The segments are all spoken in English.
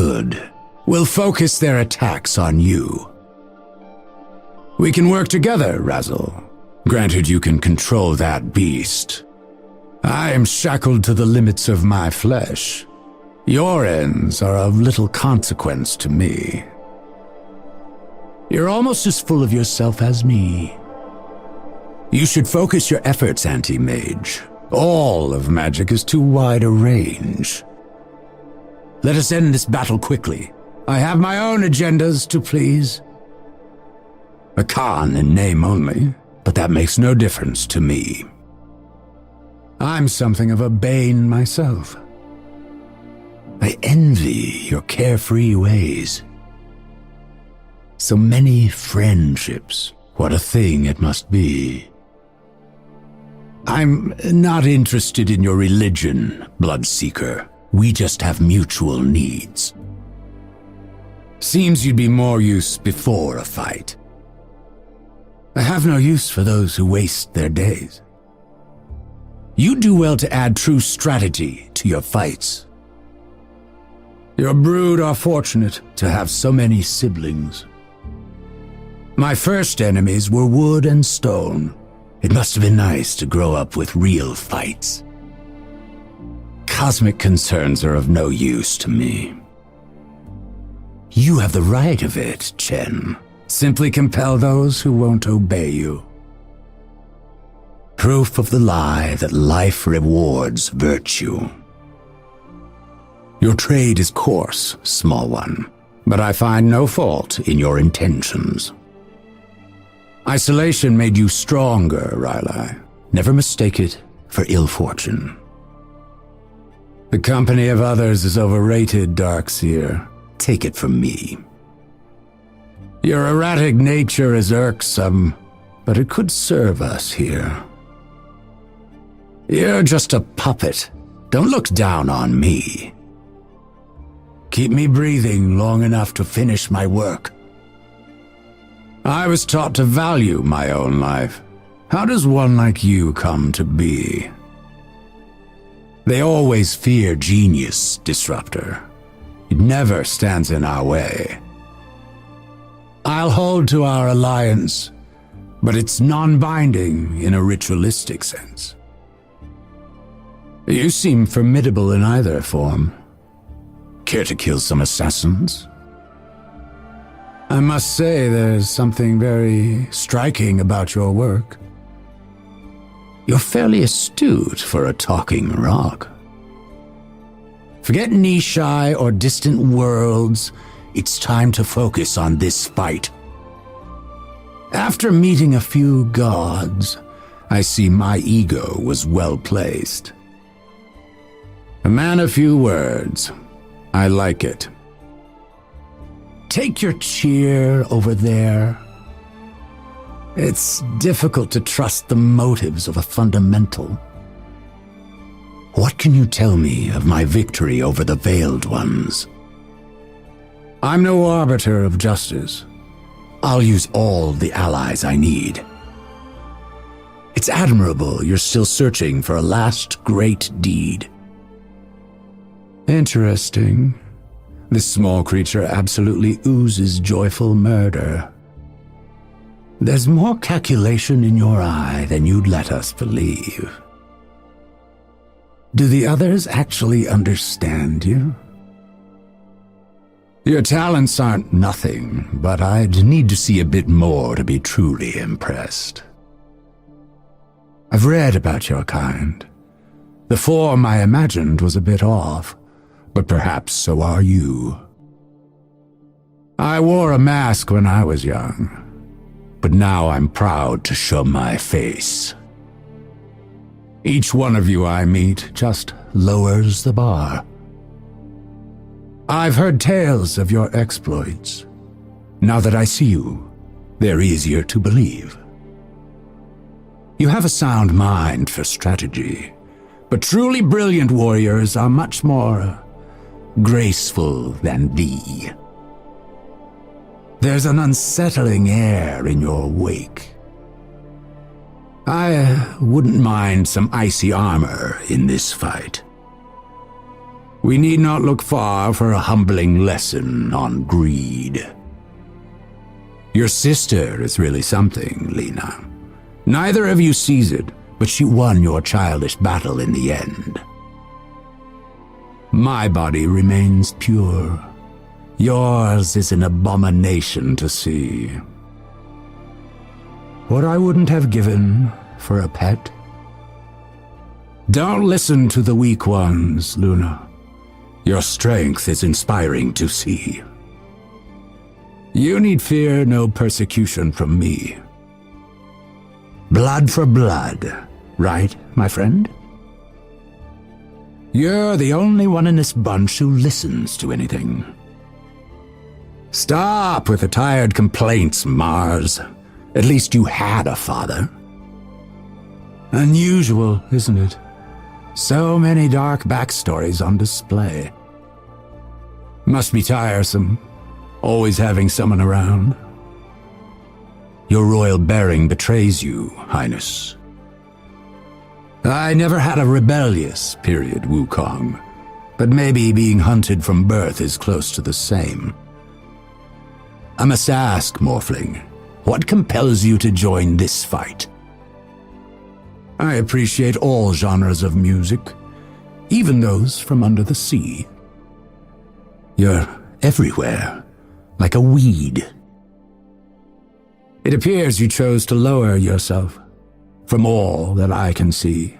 Good. We'll focus their attacks on you. We can work together, Razzle. Granted, you can control that beast. I am shackled to the limits of my flesh. Your ends are of little consequence to me. You're almost as full of yourself as me. You should focus your efforts, Anti-Mage. All of magic is too wide a range. Let us end this battle quickly. I have my own agendas to please. A Khan in name only, but that makes no difference to me. I'm something of a bane myself. I envy your carefree ways. So many friendships. What a thing it must be. I'm not interested in your religion, Bloodseeker. We just have mutual needs. Seems you'd be more use before a fight. I have no use for those who waste their days. You do well to add true strategy to your fights. Your brood are fortunate to have so many siblings. My first enemies were wood and stone. It must have been nice to grow up with real fights. Cosmic concerns are of no use to me. You have the right of it, Chen. Simply compel those who won't obey you. Proof of the lie that life rewards virtue. Your trade is coarse, small one, but I find no fault in your intentions. Isolation made you stronger, Rylai. Never mistake it for ill fortune. The company of others is overrated, Darkseer. Take it from me. Your erratic nature is irksome, but it could serve us here. You're just a puppet. Don't look down on me. Keep me breathing long enough to finish my work. I was taught to value my own life. How does one like you come to be? They always fear genius, Disruptor. It never stands in our way. I'll hold to our alliance, but it's non-binding in a ritualistic sense. You seem formidable in either form. Care to kill some assassins? I must say there's something very striking about your work. You're fairly astute for a talking rock. Forget Nishai or distant worlds. It's time to focus on this fight. After meeting a few gods, I see my ego was well placed. A man of few words. I like it. Take your cheer over there. It's difficult to trust the motives of a fundamental. What can you tell me of my victory over the Veiled Ones? I'm no arbiter of justice. I'll use all the allies I need. It's admirable you're still searching for a last great deed. Interesting. This small creature absolutely oozes joyful murder. There's more calculation in your eye than you'd let us believe. Do the others actually understand you? Your talents aren't nothing, but I'd need to see a bit more to be truly impressed. I've read about your kind. The form I imagined was a bit off, but perhaps so are you. I wore a mask when I was young, but now I'm proud to show my face. Each one of you I meet just lowers the bar. I've heard tales of your exploits. Now that I see you, they're easier to believe. You have a sound mind for strategy, but truly brilliant warriors are much more graceful than thee. There's an unsettling air in your wake. I wouldn't mind some icy armor in this fight. We need not look far for a humbling lesson on greed. Your sister is really something, Lena. Neither of you sees it, but she won your childish battle in the end. My body remains pure. Yours is an abomination to see. What I wouldn't have given for a pet. Don't listen to the weak ones, Luna. Your strength is inspiring to see. You need fear no persecution from me. Blood for blood, right, my friend? You're the only one in this bunch who listens to anything. Stop with the tired complaints, Mars. At least you had a father. Unusual, isn't it? So many dark backstories on display. Must be tiresome, always having someone around. Your royal bearing betrays you, Highness. I never had a rebellious period, Wukong, but maybe being hunted from birth is close to the same. I must ask, Morphling, what compels you to join this fight? I appreciate all genres of music, even those from under the sea. You're everywhere, like a weed. It appears you chose to lower yourself, from all that I can see.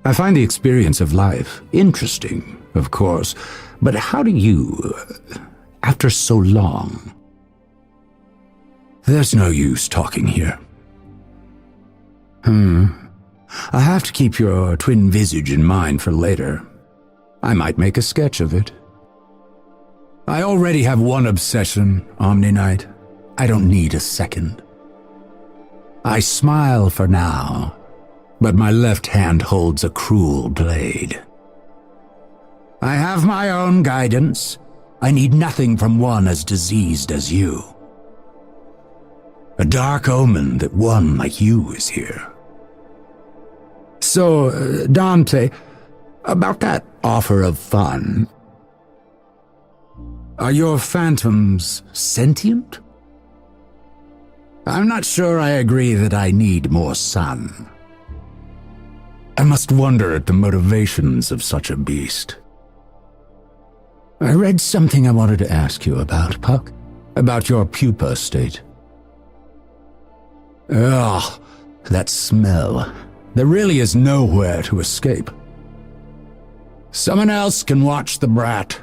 I find the experience of life interesting, of course, but how do you, after so long? There's no use talking here. I have to keep your twin visage in mind for later. I might make a sketch of it. I already have one obsession, Omni Knight. I don't need a second. I smile for now, but my left hand holds a cruel blade. I have my own guidance. I need nothing from one as diseased as you. A dark omen that one like you is here. So, Dante, about that offer of fun. Are your phantoms sentient? I'm not sure I agree that I need more sun. I must wonder at the motivations of such a beast. I read something I wanted to ask you about, Puck. About your pupa state. Ugh, that smell. There really is nowhere to escape. Someone else can watch the brat.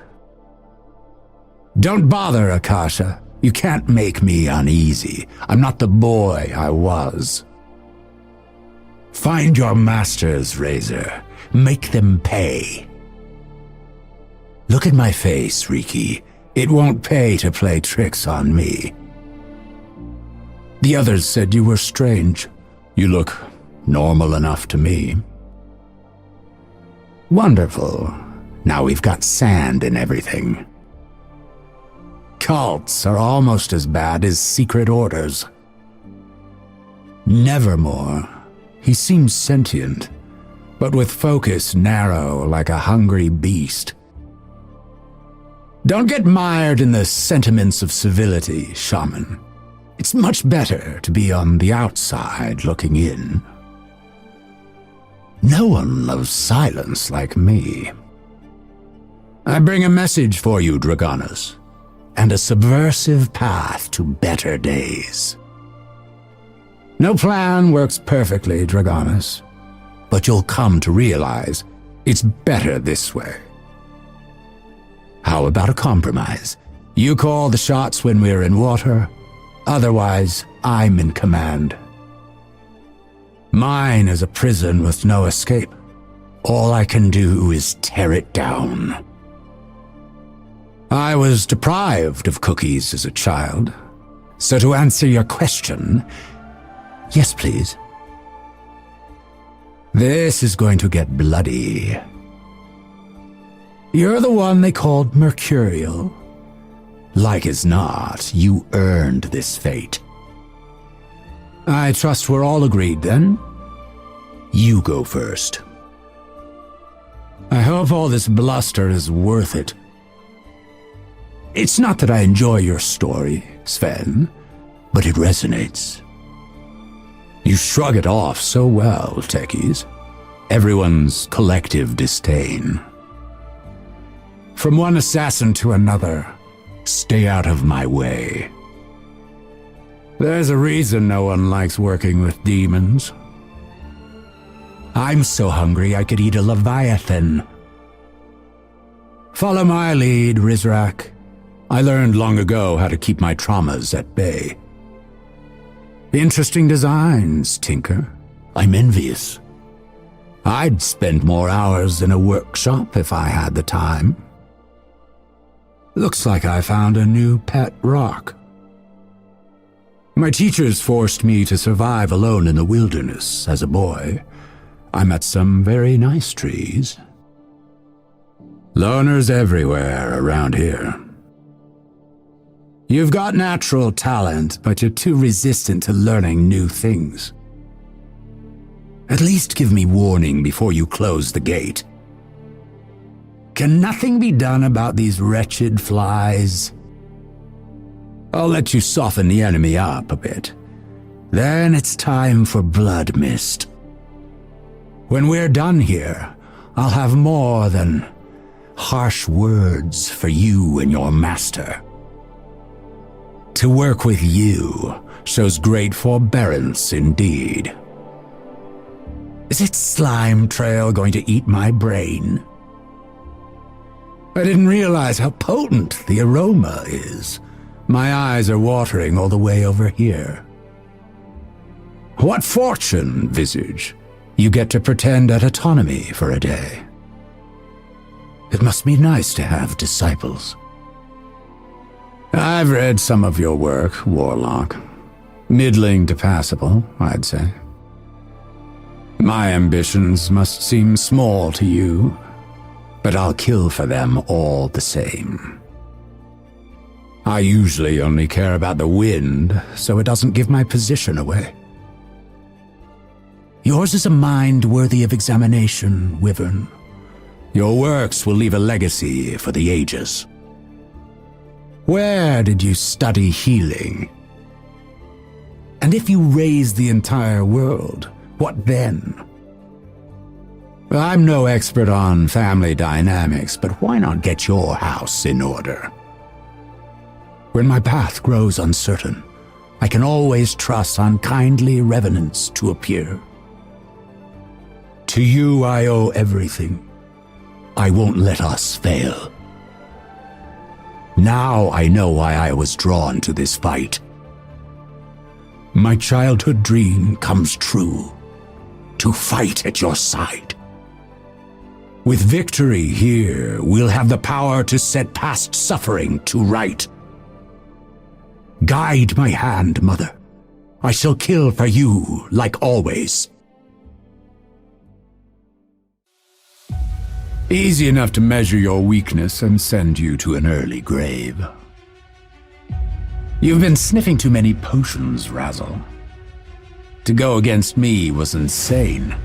Don't bother, Akasha. You can't make me uneasy. I'm not the boy I was. Find your masters, Razor. Make them pay. Look at my face, Riki. It won't pay to play tricks on me. The others said you were strange. You look normal enough to me. Wonderful. Now we've got sand and everything. Cults are almost as bad as secret orders. Nevermore. He seems sentient, but with focus narrow like a hungry beast. Don't get mired in the sentiments of civility, Shaman. It's much better to be on the outside looking in. No one loves silence like me. I bring a message for you, Dragonus, and a subversive path to better days. No plan works perfectly, Dragonus, but you'll come to realize it's better this way. How about a compromise? You call the shots when we're in water, otherwise I'm in command. Mine is a prison with no escape. All I can do is tear it down. I was deprived of cookies as a child, so to answer your question, yes, please. This is going to get bloody. You're the one they called Mercurial. Like as not, you earned this fate. I trust we're all agreed then. You go first. I hope all this bluster is worth it. It's not that I enjoy your story, Sven, but it resonates. You shrug it off so well, techies. Everyone's collective disdain. From one assassin to another, stay out of my way. There's a reason no one likes working with demons. I'm so hungry I could eat a leviathan. Follow my lead, Rizrak. I learned long ago how to keep my traumas at bay. Interesting designs, Tinker. I'm envious. I'd spend more hours in a workshop if I had the time. Looks like I found a new pet rock. My teachers forced me to survive alone in the wilderness as a boy. I met some very nice trees. Loners everywhere around here. You've got natural talent, but you're too resistant to learning new things. At least give me warning before you close the gate. Can nothing be done about these wretched flies? I'll let you soften the enemy up a bit. Then it's time for blood mist. When we're done here, I'll have more than harsh words for you and your master. To work with you shows great forbearance indeed. Is it Slime Trail going to eat my brain? I didn't realize how potent the aroma is. My eyes are watering all the way over here. What fortune, Visage. You get to pretend at autonomy for a day. It must be nice to have disciples. I've read some of your work, Warlock. Middling to passable, I'd say. My ambitions must seem small to you, but I'll kill for them all the same. I usually only care about the wind, so it doesn't give my position away. Yours is a mind worthy of examination, Wyvern. Your works will leave a legacy for the ages. Where did you study healing? And if you raise the entire world, what then? I'm no expert on family dynamics, but why not get your house in order? When my path grows uncertain, I can always trust unkindly revenants to appear. To you I owe everything. I won't let us fail. Now I know why I was drawn to this fight. My childhood dream comes true. To fight at your side. With victory here, we'll have the power to set past suffering to right. Guide my hand, Mother. I shall kill for you, like always. Easy enough to measure your weakness and send you to an early grave. You've been sniffing too many potions, Razzle. To go against me was insane.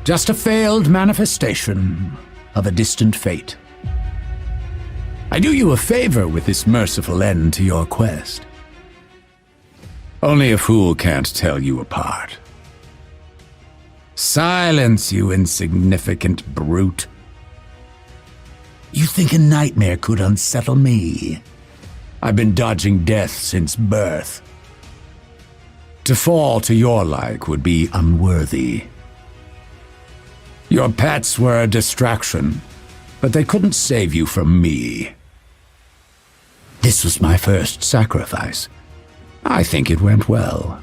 Just a failed manifestation of a distant fate. I do you a favor with this merciful end to your quest. Only a fool can't tell you apart. Silence, you insignificant brute. You think a nightmare could unsettle me? I've been dodging death since birth. To fall to your like would be unworthy. Your pets were a distraction, but they couldn't save you from me. This was my first sacrifice. I think it went well.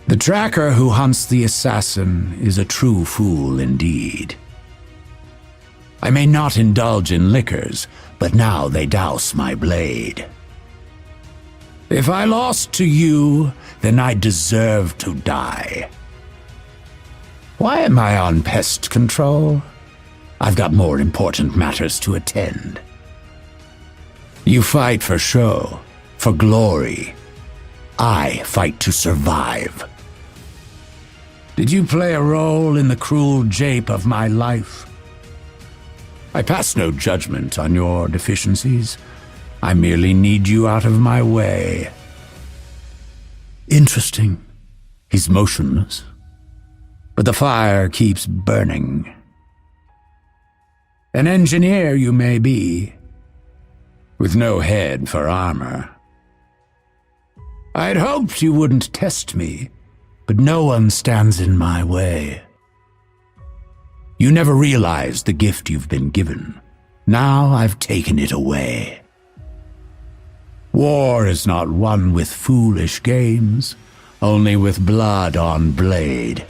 The tracker who hunts the assassin is a true fool indeed. I may not indulge in liquors, but now they douse my blade. If I lost to you, then I deserve to die. Why am I on pest control? I've got more important matters to attend. You fight for show, for glory. I fight to survive. Did you play a role in the cruel jape of my life? I pass no judgment on your deficiencies. I merely need you out of my way. Interesting. He's motionless, but the fire keeps burning. An engineer you may be, with no head for armor. I'd hoped you wouldn't test me, but no one stands in my way. You never realized the gift you've been given. Now I've taken it away. War is not won with foolish games, only with blood on blade.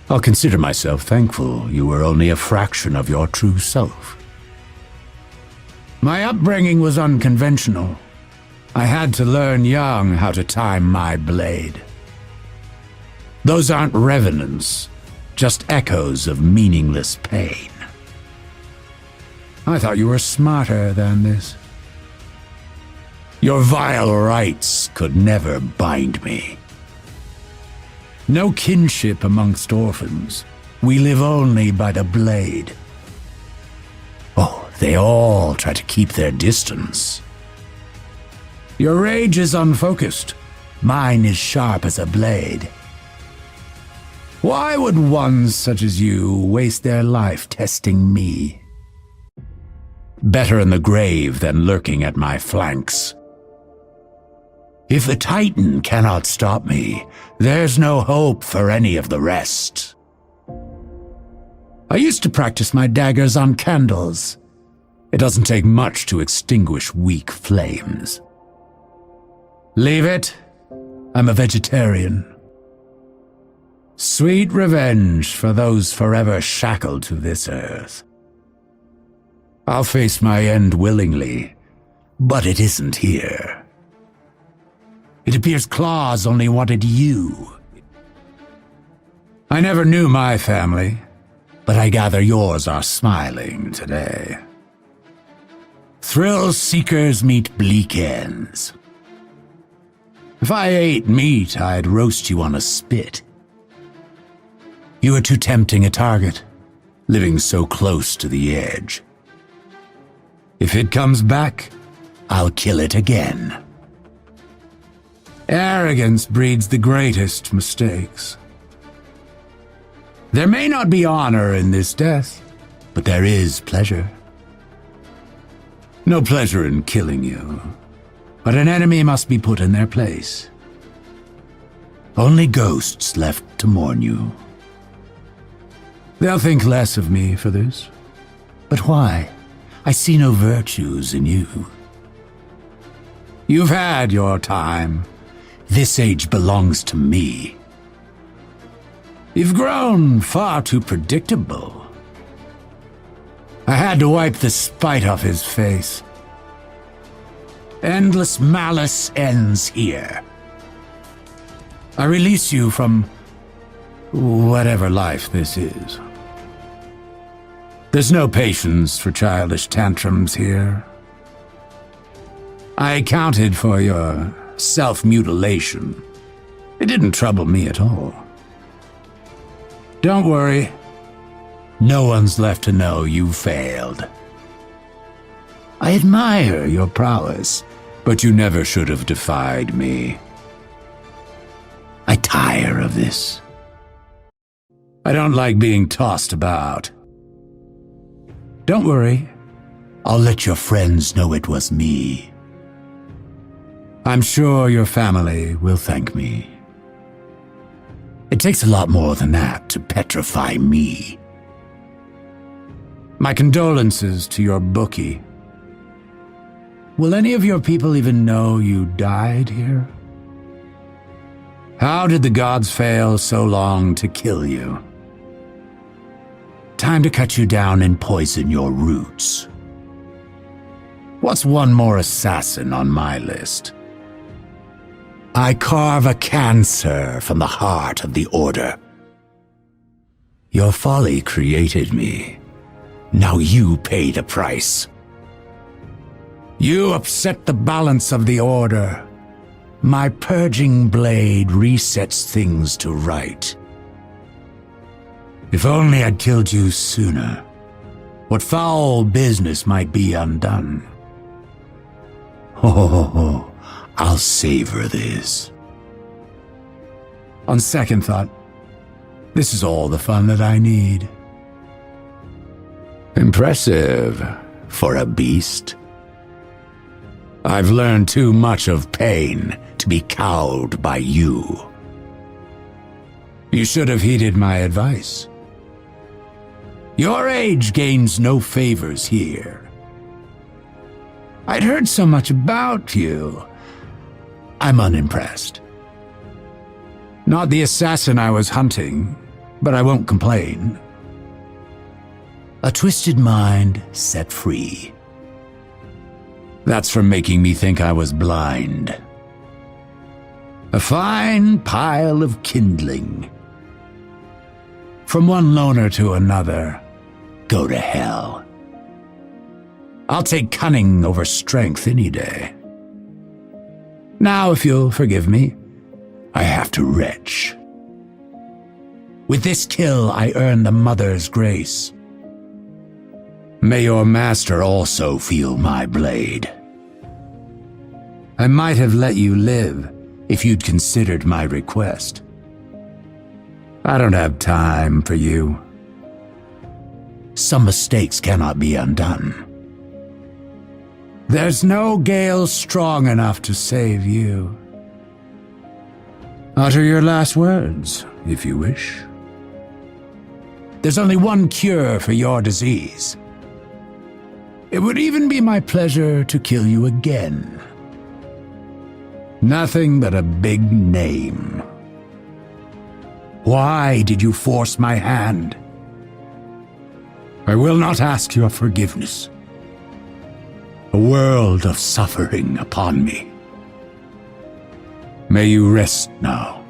I'll consider myself thankful you were only a fraction of your true self. My upbringing was unconventional. I had to learn young how to time my blade. Those aren't revenants, just echoes of meaningless pain. I thought you were smarter than this. Your vile rights could never bind me. No kinship amongst orphans. We live only by the blade. Oh, they all try to keep their distance. Your rage is unfocused. Mine is sharp as a blade. Why would ones such as you waste their life testing me? Better in the grave than lurking at my flanks. If a Titan cannot stop me, there's no hope for any of the rest. I used to practice my daggers on candles. It doesn't take much to extinguish weak flames. Leave it. I'm a vegetarian. Sweet revenge for those forever shackled to this earth. I'll face my end willingly, but it isn't here. It appears Claws only wanted you. I never knew my family, but I gather yours are smiling today. Thrill seekers meet bleak ends. If I ate meat, I'd roast you on a spit. You are too tempting a target, living so close to the edge. If it comes back, I'll kill it again. Arrogance breeds the greatest mistakes. There may not be honor in this death, but there is pleasure. No pleasure in killing you, but an enemy must be put in their place. Only ghosts left to mourn you. They'll think less of me for this. But why? I see no virtues in you. You've had your time. This age belongs to me. You've grown far too predictable. I had to wipe the spite off his face. Endless malice ends here. I release you from whatever life this is. There's no patience for childish tantrums here. I accounted for your self-mutilation. It didn't trouble me at all. Don't worry. No one's left to know you failed. I admire your prowess, but you never should have defied me. I tire of this. I don't like being tossed about. Don't worry. I'll let your friends know it was me. I'm sure your family will thank me. It takes a lot more than that to petrify me. My condolences to your bookie. Will any of your people even know you died here? How did the gods fail so long to kill you? Time to cut you down and poison your roots. What's one more assassin on my list? I carve a cancer from the heart of the Order. Your folly created me. Now you pay the price. You upset the balance of the Order. My purging blade resets things to right. If only I'd killed you sooner, what foul business might be undone? Oh, I'll savor this. On second thought, this is all the fun that I need. Impressive for a beast. I've learned too much of pain to be cowed by you. You should have heeded my advice. Your age gains no favors here. I'd heard so much about you. I'm unimpressed. Not the assassin I was hunting, but I won't complain. A twisted mind set free. That's from making me think I was blind. A fine pile of kindling. From one loner to another, go to hell. I'll take cunning over strength any day. Now, if you'll forgive me, I have to retch. With this kill, I earn the Mother's grace. May your master also feel my blade. I might have let you live if you'd considered my request. I don't have time for you. Some mistakes cannot be undone. There's no gale strong enough to save you. Utter your last words, if you wish. There's only one cure for your disease. It would even be my pleasure to kill you again. Nothing but a big name. Why did you force my hand? I will not ask your forgiveness. A world of suffering upon me. May you rest now,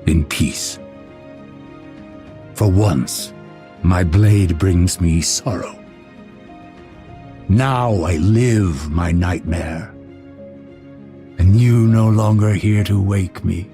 in peace. For once, my blade brings me sorrow. Now I live my nightmare, and you no longer here to wake me.